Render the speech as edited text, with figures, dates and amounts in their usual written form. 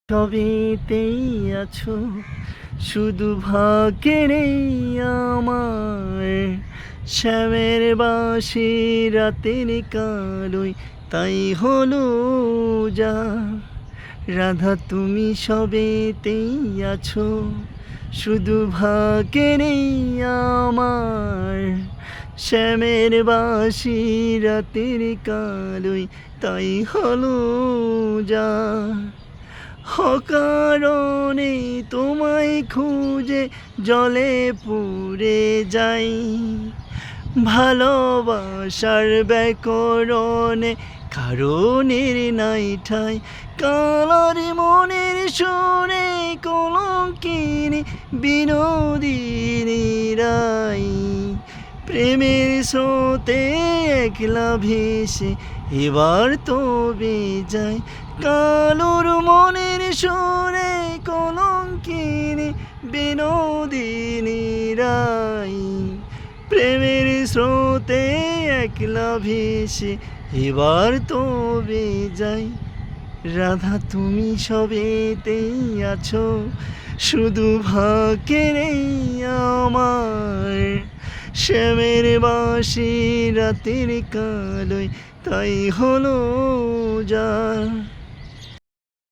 সবেতেই আছো, শুধু ভাগ্যের এই আমার। শ্যামের বাঁশি রাতের কালোই তাই হলো যা। রাধা তুমি সবেতেই আছো, শুধু ভাগ্যের এই আমার। শ্যামের বাঁশি রাতের কালোই তাই হলো যা। অকারণে তোমায় খুঁজে জলে পুড়ে যাই, ভালোবাসার ব্যাকরণে কারণের নাই ঠাই। কালার মনের সুরে কলঙ্কিনী বিনোদিনী রাই, প্রেমের স্রোতে একলা ভেসে এবার তবে যাই। কালোর মনের সুরে কলঙ্কিনী বিনোদিনী রাই, প্রেমের স্রোতে একলা ভেসে এবার তবে যাই। রাধা তুমি সবেতেই আছো, শুধু ভাগ্যের এই আমার। শ্যামের বাঁশি রাতের কালোই তাই হলো যা।